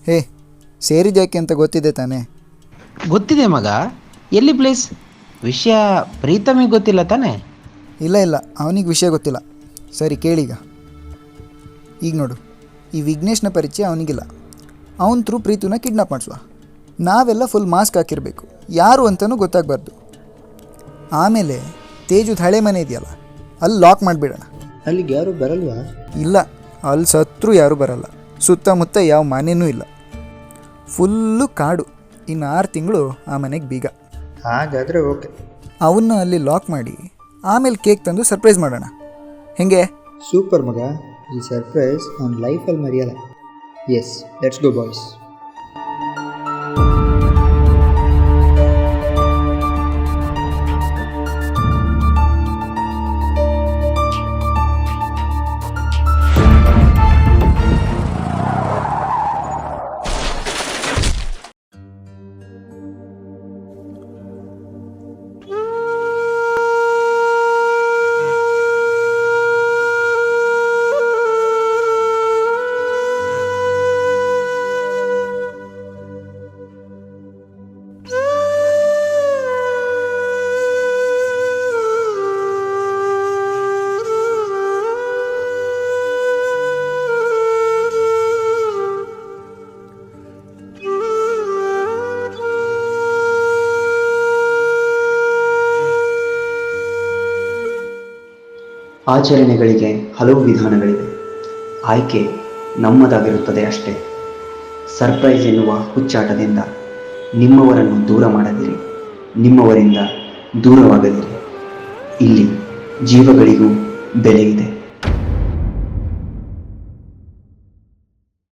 ಹೇ, ಸೇರಿದ್ಯಾಕೆ ಅಂತ ಗೊತ್ತಿದೆ ತಾನೇ? ಗೊತ್ತಿದೆ ಮಗ. ಎಲ್ಲಿ ಪ್ಲೇಸ್? ವಿಷಯ ಪ್ರೀತಮಿಗೆ ಗೊತ್ತಿಲ್ಲ ತಾನೇ? ಇಲ್ಲ, ಅವನಿಗೆ ವಿಷಯ ಗೊತ್ತಿಲ್ಲ. ಸರಿ ಕೇಳೀಗ. ಈಗ ನೋಡು, ಈ ವಿಘ್ನೇಶ್ನ ಪರಿಚಯ ಅವನಿಗಿಲ್ಲ. ಅವನ ಥ್ರೂ ಪ್ರೀತುನ ಕಿಡ್ನಾಪ್ ಮಾಡಿಸುವ. ನಾವೆಲ್ಲ ಫುಲ್ ಮಾಸ್ಕ್ ಹಾಕಿರಬೇಕು, ಯಾರು ಅಂತಲೂ ಗೊತ್ತಾಗಬಾರ್ದು. ಆಮೇಲೆ ತೇಜುದ ಹಳೆ ಮನೆ ಇದೆಯಲ್ಲ, ಅಲ್ಲಿ ಲಾಕ್ ಮಾಡಿಬಿಡೋಣ. ಅಲ್ಲಿಗೆ ಯಾರು ಬರಲ್ವಾ? ಇಲ್ಲ, ಅಲ್ಲಿ ಸತ್ರು ಯಾರೂ ಬರಲ್ಲ. ಸುತ್ತಮುತ್ತ ಯಾವ ಮನೆಯೂ ಇಲ್ಲ, ಫುಲ್ಲು ಕಾಡು. ಇನ್ನು 6 ತಿಂಗಳು ಆ ಮನೆಗೆ ಬೀಗ. ಹಾಗಾದರೆ ಓಕೆ. ಅವನ್ನ ಅಲ್ಲಿ ಲಾಕ್ ಮಾಡಿ ಆಮೇಲೆ ಕೇಕ್ ತಂದು ಸರ್ಪ್ರೈಸ್ ಮಾಡೋಣ. ಹೆಂಗೆ? ಸೂಪರ್ ಮಗ. ಈ ಸರ್ಪ್ರೈಸ್ ಅವ್ನ ಲೈಫಲ್ಲಿ ಮರೆಯಲ್ಲ. Yes, let's go boys. ಆಚರಣೆಗಳಿಗೆ ಹಲವು ವಿಧಾನಗಳಿವೆ. ಆಯ್ಕೆ ನಮ್ಮದಾಗಿರುತ್ತದೆ ಅಷ್ಟೇ. ಸರ್ಪ್ರೈಸ್ ಎನ್ನುವ ಹುಚ್ಚಾಟದಿಂದ ನಿಮ್ಮವರನ್ನು ದೂರ ಮಾಡದಿರಿ, ನಿಮ್ಮವರಿಂದ ದೂರವಾಗದಿರಿ. ಇಲ್ಲಿ ಜೀವಗಳಿಗೂ ಬೆಲೆ ಇದೆ.